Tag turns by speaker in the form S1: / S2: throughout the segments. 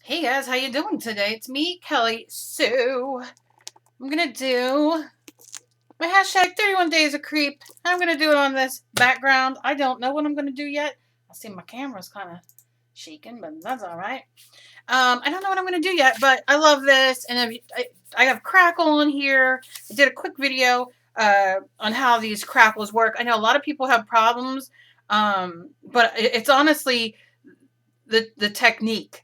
S1: Hey guys, how you doing today? It's me, Kelly. So, I'm gonna do my hashtag 31 days of creep. I'm gonna do it on this background. I don't know what I'm gonna do yet. I see my camera's kind of shaking, but that's all right. I don't know what I'm gonna do yet, but I love this, and I have Crackle on here. I did a quick video on how these crackles work. I know a lot of people have problems, but it's honestly the technique.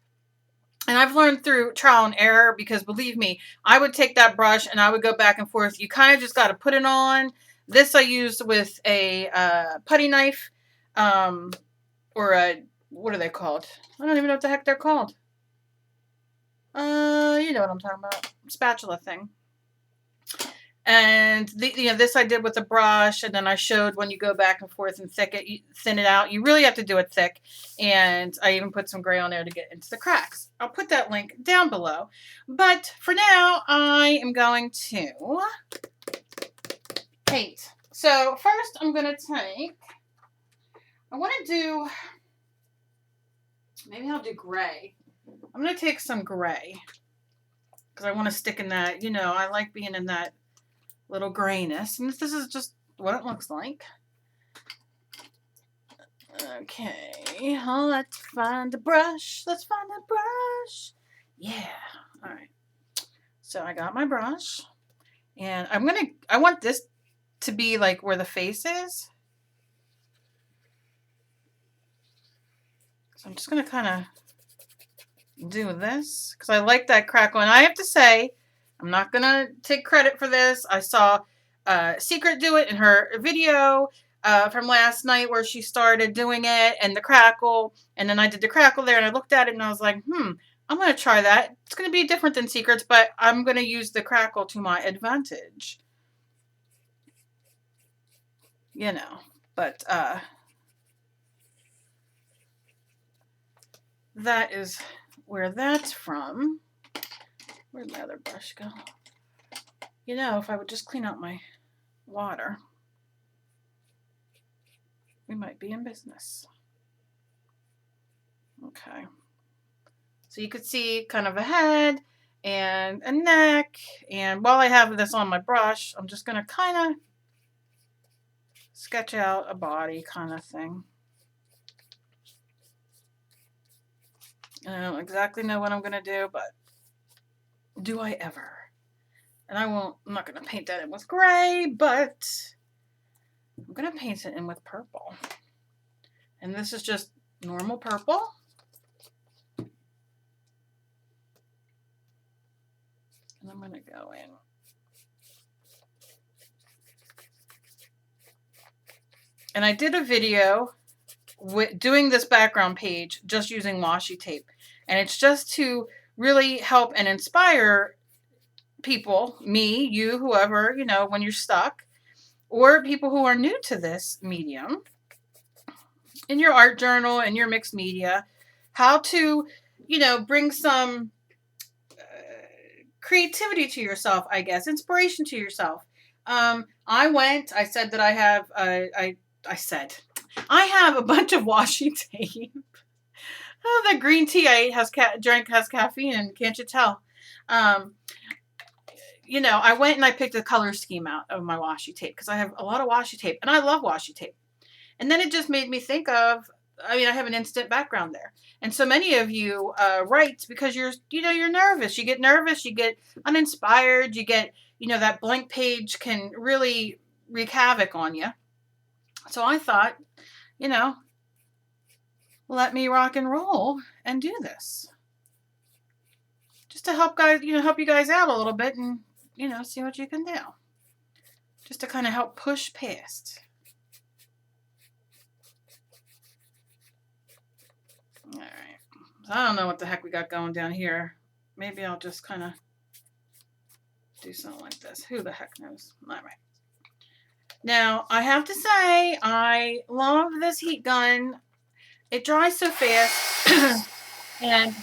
S1: And I've learned through trial and error because believe me, I would take that brush and I would go back and forth. You kind of just got to put it on. This I used with a putty knife, um, or a, what are they called? I don't even know what the heck they're called. You know what I'm talking about. Spatula thing. And this I did with a brush, and then I showed when you go back and forth and thin it out. You really have to do it thick, and I even put some gray on there to get into the cracks. I'll put that link down below. But for now, I am going to paint. So first, I want to do, maybe I'll do gray. I'm going to take some gray because I want to stick in that. I like being in that little grayness, and this is just what it looks like. Okay, let's find a brush. Yeah, all right. So I got my brush, and I want this to be like where the face is. So I'm just gonna kind of do this because I like that crackle. And I have to say, I'm not gonna take credit for this. I saw Secret do it in her video from last night where she started doing it and the crackle. And then I did the crackle there and I looked at it and I was like, I'm going to try that. It's going to be different than Secret's, but I'm going to use the crackle to my advantage. But that is where that's from. Where'd my other brush go? If I would just clean out my water, we might be in business. Okay. So you could see kind of a head and a neck. And while I have this on my brush, I'm just going to kind of sketch out a body kind of thing. I don't exactly know what I'm going to do, but do I ever? And I'm not going to paint that in with gray, but I'm going to paint it in with purple. And this is just normal purple. And I'm going to go in. And I did a video doing this background page just using washi tape. And it's just to really help and inspire people, me, you, whoever, when you're stuck, or people who are new to this medium, in your art journal and your mixed media, how to, bring some creativity to yourself, I guess, inspiration to yourself. I said that I have, I have a bunch of washi tape. Oh, the green tea I drank has caffeine, and can't you tell? I went and I picked the color scheme out of my washi tape because I have a lot of washi tape, and I love washi tape. And then it just made me think of, I have an instant background there. And so many of you write because you're nervous. You get nervous, you get uninspired, you get, that blank page can really wreak havoc on you. So I thought, let me rock and roll and do this. Just to help you guys out a little bit and, see what you can do. Just to kind of help push past. All right. So I don't know what the heck we got going down here. Maybe I'll just kind of do something like this. Who the heck knows? All right. Now, I have to say, I love this heat gun. It dries so fast. And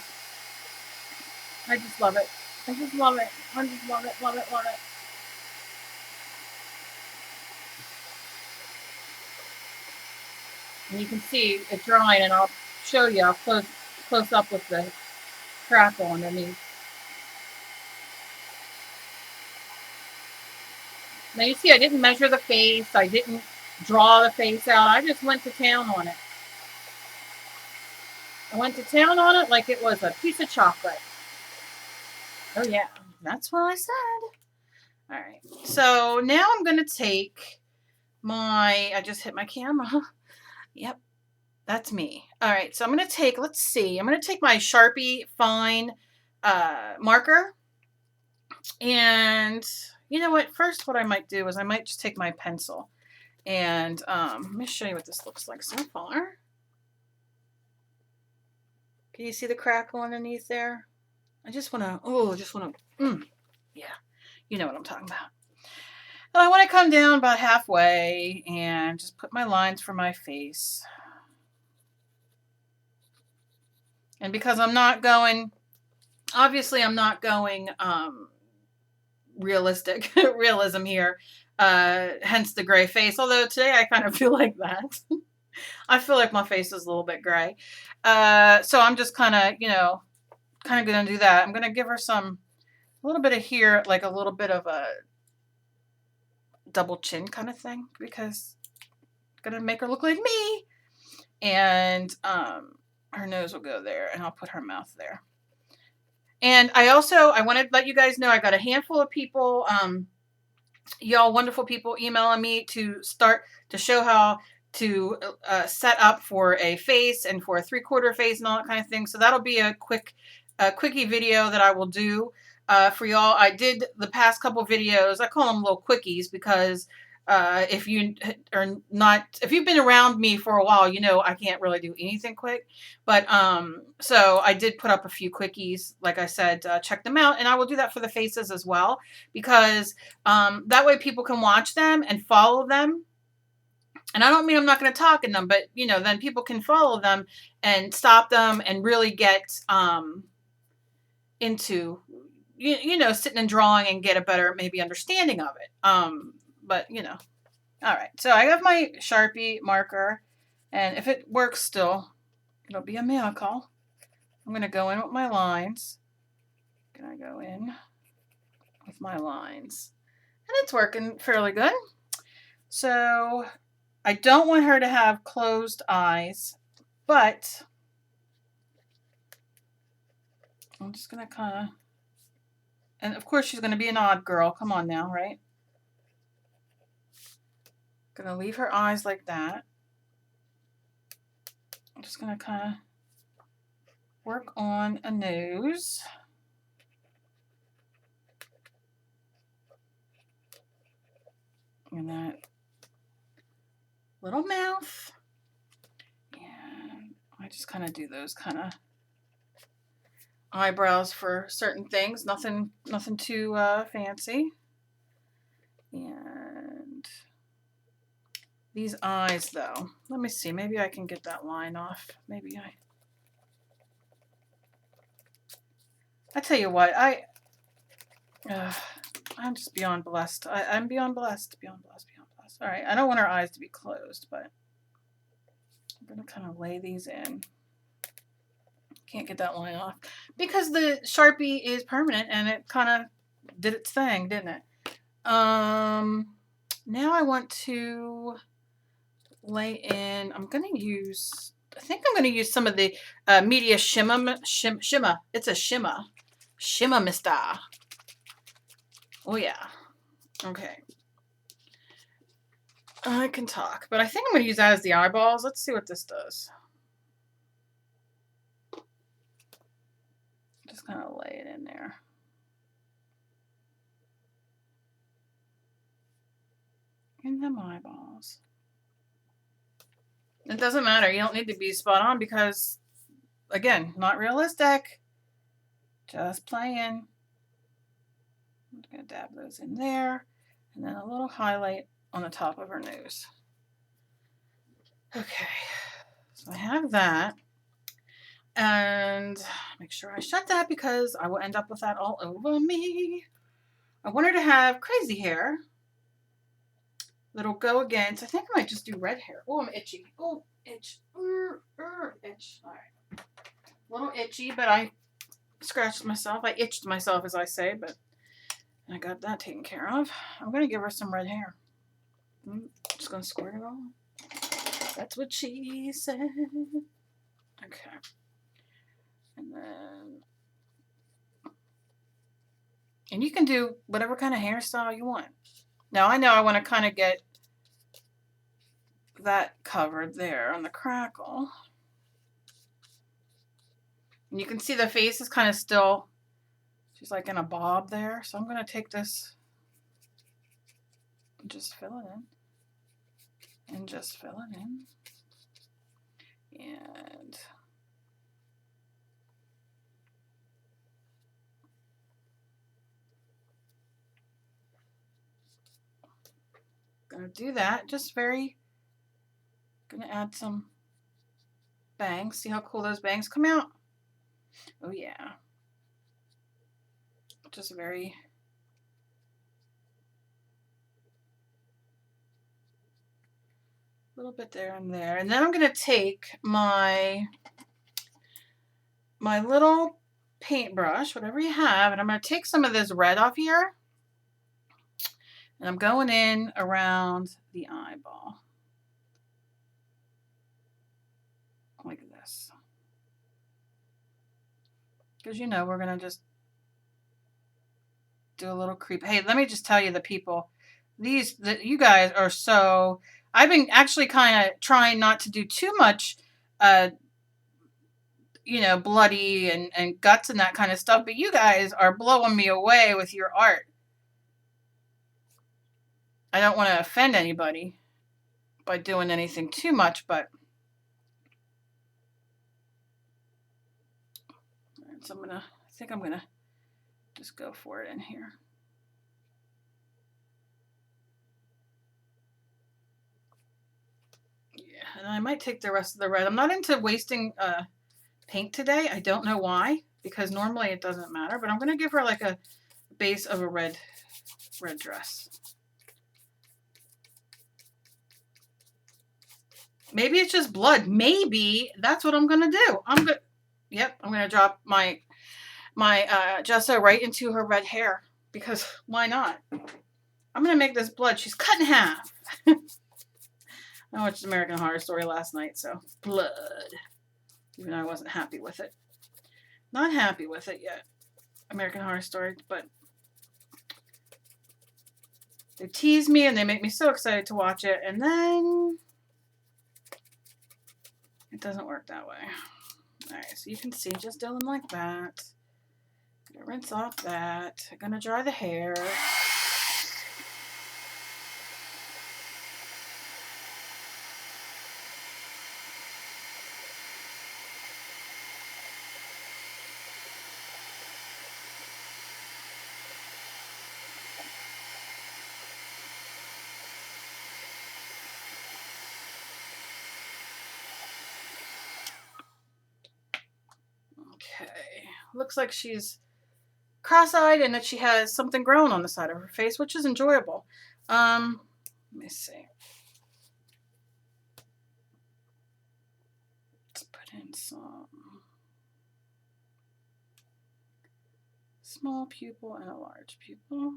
S1: I just love it. I just love it. I just love it, love it, love it. And you can see it drying, and I'll show you. I'll close up with the crackle underneath. Now you see I didn't measure the face. I didn't draw the face out. I just went to town on it. I went to town on it like it was a piece of chocolate. Oh yeah, that's what I said. All right, so now I'm going to take my, I just hit my camera. Yep, that's me. All right, so I'm going to take, let's see, I'm going to take my Sharpie fine marker. And you know what? First, what I might do is I might just take my pencil. And let me show you what this looks like so far. Can you see the crackle underneath there? I just want to, yeah, you know what I'm talking about. And I want to come down about halfway and just put my lines for my face. And because I'm not going, obviously I'm not going realism here, hence the gray face. Although today I kind of feel like that. I feel like my face is a little bit gray. So I'm just kind of, kind of going to do that. I'm going to give her a little bit of here, like a little bit of a double chin kind of thing, because I'm going to make her look like me. And her nose will go there, and I'll put her mouth there. And I want to let you guys know I got a handful of people, y'all wonderful people emailing me to show how to set up for a face and for a 3/4 face and all that kind of thing. So that'll be a quickie video that I will do for y'all. I did the past couple videos. I call them little quickies because if you've been around me for a while, you know I can't really do anything quick. But so I did put up a few quickies. Like I said, check them out, and I will do that for the faces as well, because that way people can watch them and follow them. And I don't mean I'm not going to talk in them, but then people can follow them and stop them and really get into sitting and drawing and get a better maybe understanding of it. But all right. So I have my Sharpie marker, and if it works still, it'll be a miracle. I'm going to go in with my lines. Can I go in with my lines? And it's working fairly good. So I don't want her to have closed eyes, but I'm just going to kind of, and of course she's going to be an odd girl. Come on now, right? Going to leave her eyes like that. I'm just going to kind of work on a nose. And that little mouth. And I just kind of do those kind of eyebrows for certain things. Nothing too fancy. And these eyes, though. Let me see. Maybe I can get that line off. Maybe I tell you what, I'm just beyond blessed. I'm beyond blessed, beyond blessed, beyond blessed. All right, I don't want our eyes to be closed, but I'm going to kind of lay these in. Can't get that line off because the Sharpie is permanent and it kind of did its thing, didn't it? Now I want to lay in, I think I'm going to use some of the Media Shimmer. It's a Shimmer. Shimmer Mister. Oh, yeah. Okay. I can talk, but I think I'm going to use that as the eyeballs. Let's see what this does. Just kind of lay it in there. In them eyeballs. It doesn't matter. You don't need to be spot on because, again, not realistic. Just playing. I'm going to dab those in there. And then a little highlight on the top of her nose. Okay. So I have that. And make sure I shut that because I will end up with that all over me. I want her to have crazy hair that'll go against, I think I might just do red hair. Oh, I'm itchy. Oh, itch. Itch. All right. A little itchy, but I scratched myself. I itched myself, as I say, but I got that taken care of. I'm going to give her some red hair. Just going to squirt it all. That's what she said. Okay. And then... And you can do whatever kind of hairstyle you want. Now, I know I want to kind of get that covered there on the crackle. And you can see the face is kind of still, she's like in a bob there. So I'm going to take this and just fill it in. And just fill it in. And gonna do that. Just very, gonna add some bangs. See how cool those bangs come out? Oh yeah. Just very, little bit there and there. And then I'm gonna take my little paintbrush, whatever you have, and I'm gonna take some of this red off here. And I'm going in around the eyeball. Like this. Because you know we're going to just do a little creep. Hey, let me just tell you, the people, you guys are so... I've been actually kind of trying not to do too much, you know, bloody and guts and that kind of stuff. But you guys are blowing me away with your art. I don't want to offend anybody by doing anything too much, but so I think I'm gonna just go for it in here. Yeah, and I might take the rest of the red. I'm not into wasting paint today. I don't know why, because normally it doesn't matter, but I'm gonna give her like a base of a red dress. Maybe it's just blood. Maybe that's what I'm gonna do. Yep, I'm gonna drop my gesso right into her red hair, because why not? I'm gonna make this blood. She's cut in half. I watched American Horror Story last night, so blood. Even though I wasn't happy with it. Not happy with it yet. American Horror Story, but they tease me and they make me so excited to watch it, and then it doesn't work that way. Alright, so you can see just doing like that. Gonna rinse off that. I'm gonna dry the hair. Okay, looks like she's cross-eyed and that she has something growing on the side of her face, which is enjoyable. Let me see. Let's put in some small pupil and a large pupil.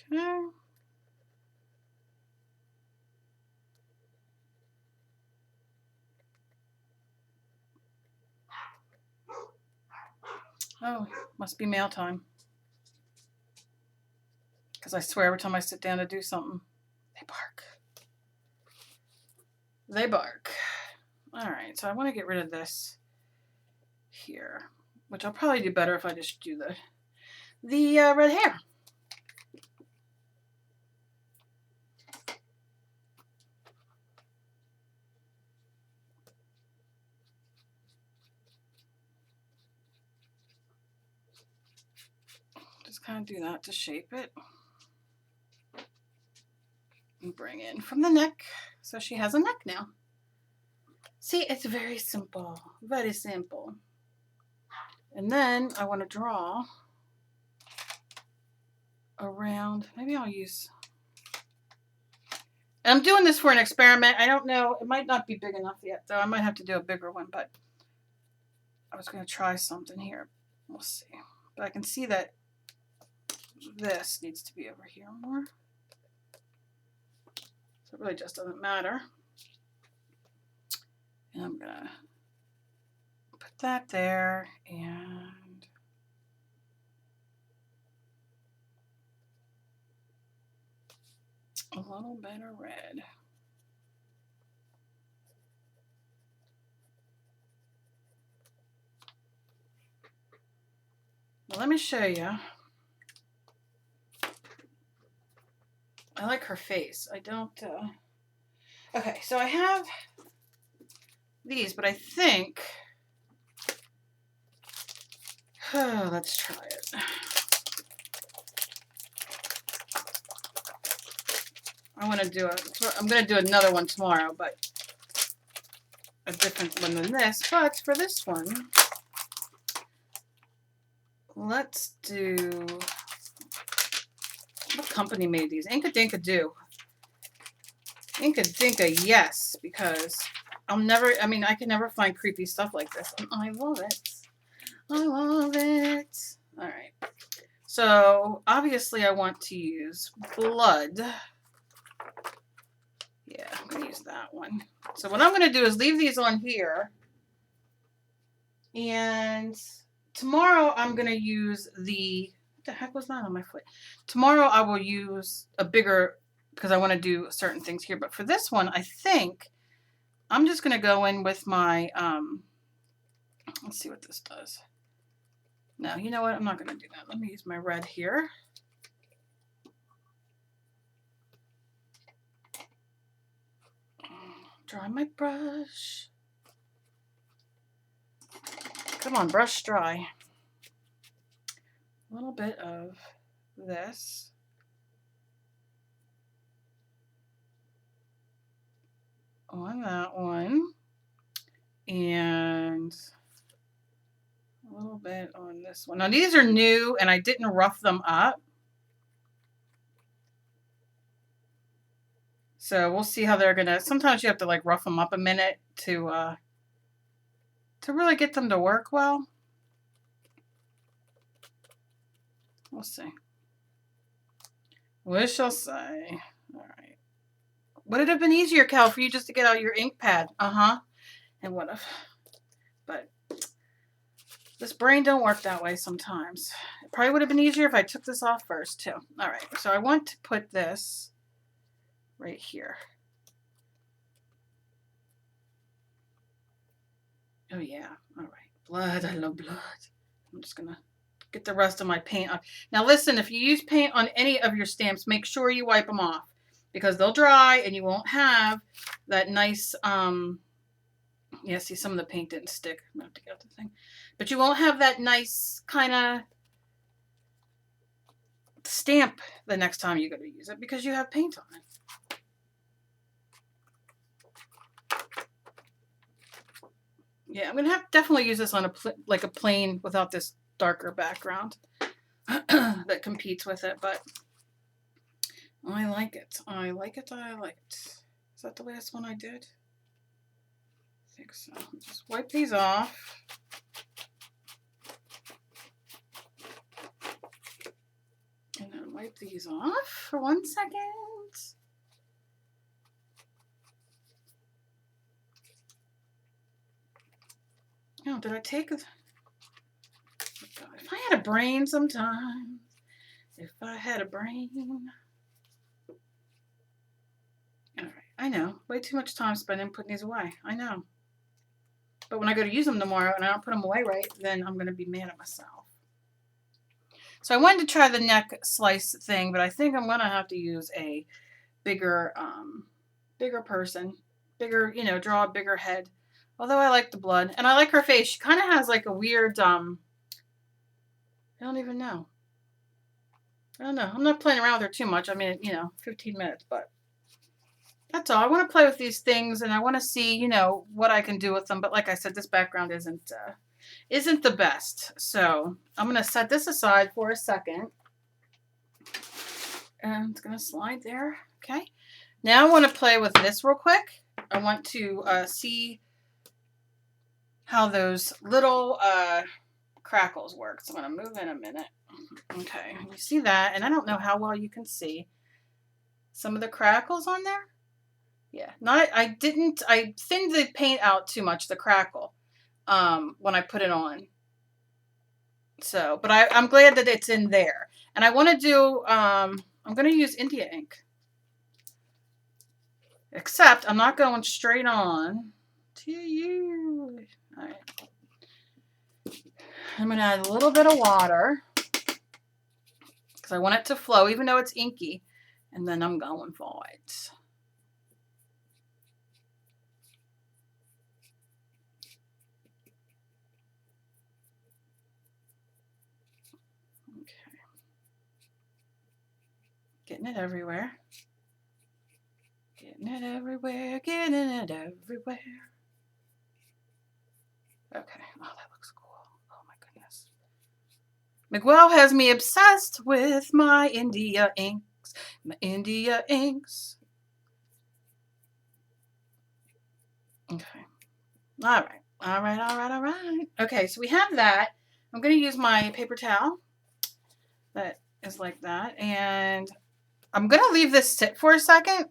S1: Okay. Oh, must be mail time. Because I swear every time I sit down to do something, they bark. They bark. Alright, so I want to get rid of this here, which I'll probably do better if I just do the red hair. Just kind of do that to shape it. And bring in from the neck. So she has a neck now. See, it's very simple. Very simple. And then I want to draw around. Maybe I'll use... I'm doing this for an experiment. I don't know. It might not be big enough yet, though. I might have to do a bigger one, but I was going to try something here. We'll see. But I can see that this needs to be over here more. So it really just doesn't matter. And I'm going to put that there and a little bit of red. Now let me show you. I like her face. I don't... Okay, so I have these, but I think... let's try it. I want to do I'm going to do another one tomorrow, but a different one than this. But for this one, let's do... What company made these? Inka Dinka do. Inka Dinka, yes, because I can never find creepy stuff like this. And I love it. I love it. All right. So obviously I want to use blood. Yeah, I'm going to use that one. So what I'm going to do is leave these on here. And tomorrow I'm going to use the... What the heck was that on my foot? Tomorrow I will use a bigger... Because I want to do certain things here. But for this one, I think I'm just going to go in with my... let's see what this does. No, you know what? I'm not going to do that. Let me use my red here. Dry my brush. Come on, brush dry. A little bit of this. On that one. And a little bit on this one. Now these are new and I didn't rough them up. So we'll see how they're gonna... Sometimes you have to like rough them up a minute to really get them to work well. We'll see. We shall say. All right. Would it have been easier, Cal, for you just to get out your ink pad? Uh-huh. And what if... But this brain don't work that way sometimes. It probably would have been easier if I took this off first, too. All right. So I want to put this right here. Oh, yeah. All right. Blood. I love blood. I'm just going to get the rest of my paint off. Now, listen, if you use paint on any of your stamps, make sure you wipe them off because they'll dry and you won't have that nice, yeah, see, some of the paint didn't stick. I'm going to have to get out the thing. But you won't have that nice kind of stamp the next time you go to use it because you have paint on it. Yeah, I'm going to have to definitely use this on a plain without this darker background that competes with it, but I like it. I like it. I like it. Is that the last one I did? I think so. Just wipe these off. And then wipe these off for 1 second. Oh, did I take a... If I had a brain sometimes. If I had a brain. Alright, I know. Way too much time spending putting these away. I know. But when I go to use them tomorrow and I don't put them away right, then I'm going to be mad at myself. So I wanted to try the neck slice thing, but I think I'm going to have to use a bigger, bigger person. Bigger, you know, draw a bigger head. Although I like the blood. And I like her face. She kind of has like a weird, I don't even know. I don't know. I'm not playing around with her too much. I mean, you know, 15 minutes, but that's all. I want to play with these things and I want to see, you know, what I can do with them. But like I said, this background isn't the best. So I'm going to set this aside for a second. And it's going to slide there. Okay. Now I want to play with this real quick. I want to see how those little crackles work. So I'm going to move in a minute. Okay, you see that, and I don't know how well you can see some of the crackles on there. Yeah, I thinned the paint out too much, the crackle, when I put it on. So, but I'm glad that it's in there. And I want to do, I'm going to use India ink. Except I'm not going straight on to you. All right. I'm going to add a little bit of water because I want it to flow, even though it's inky. And then I'm going for it. Okay. Getting it everywhere. Getting it everywhere. Getting it everywhere. Okay. Oh, that looks cool. Oh my goodness. Miguel has me obsessed with my India inks. My India inks. Okay. All right. All right. All right. All right. Okay. So we have that. I'm going to use my paper towel that is like that. And I'm going to leave this sit for a second.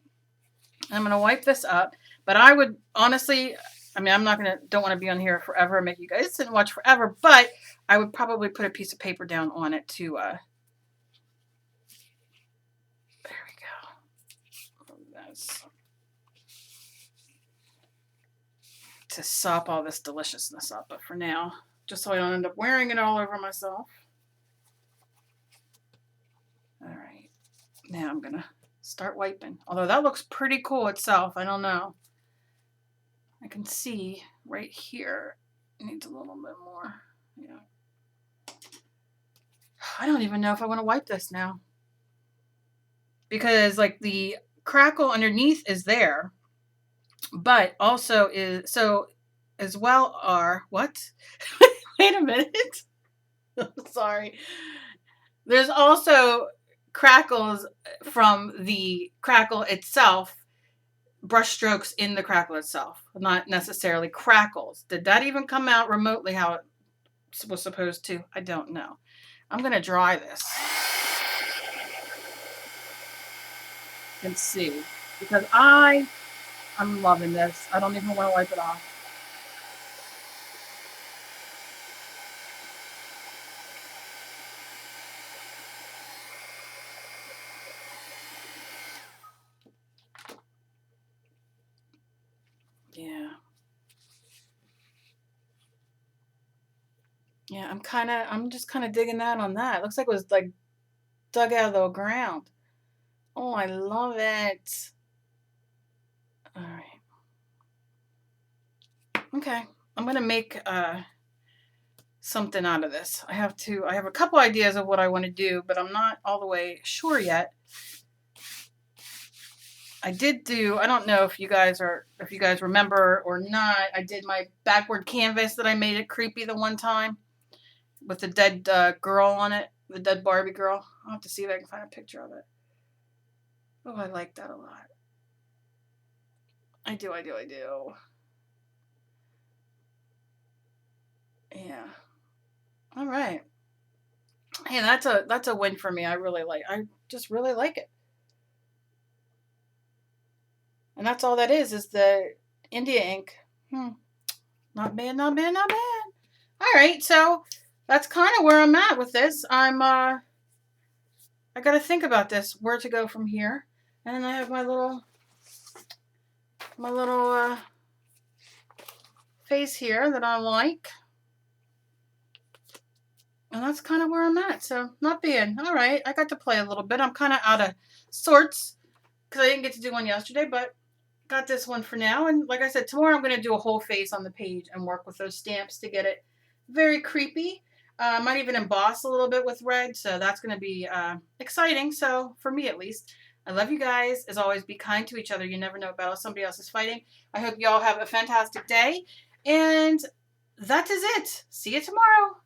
S1: I'm going to wipe this up. But I would honestly, I mean, don't want to be on here forever and make you guys sit and watch forever. But I would probably put a piece of paper down on it to, there we go. That's to sop all this deliciousness up. But for now, just so I don't end up wearing it all over myself. All right. Now I'm going to start wiping. Although that looks pretty cool itself. I don't know. I can see right here. It needs a little bit more. Yeah. I don't even know if I want to wipe this now. Because like the crackle underneath is there. But also is so as well are what? Wait a minute. Sorry. There's also crackles from the crackle itself, brush strokes in the crackle itself, not necessarily crackles. Did that even come out remotely how it was supposed to? I don't know. I'm going to dry this and see, because I'm loving this. I don't even want to wipe it off. Yeah. Yeah, I'm just kind of digging that on that. It looks like it was like dug out of the ground. Oh, I love it. All right. Okay. I'm going to make something out of this. I have a couple ideas of what I want to do, but I'm not all the way sure yet. I don't know if you guys remember or not, I did my backward canvas that I made it creepy the one time with the dead girl on it, the dead Barbie girl. I'll have to see if I can find a picture of it. Oh, I like that a lot. I do. Yeah. All right. Hey, that's a win for me. I just really like it. And that's all that is the India ink. Not bad, not bad, not bad. All right, so that's kind of where I'm at with this. I got to think about this, where to go from here. And I have my little face here that I like. And that's kind of where I'm at. So not bad. All right, I got to play a little bit. I'm kind of out of sorts because I didn't get to do one yesterday, but got this one for now. And like I said, tomorrow I'm going to do a whole face on the page and work with those stamps to get it very creepy. Might even emboss a little bit with red, so that's going to be exciting. So for me at least, I love you guys. As always, be kind to each other. You never know what battle somebody else is fighting. I hope you all have a fantastic day. And that is it. See you tomorrow.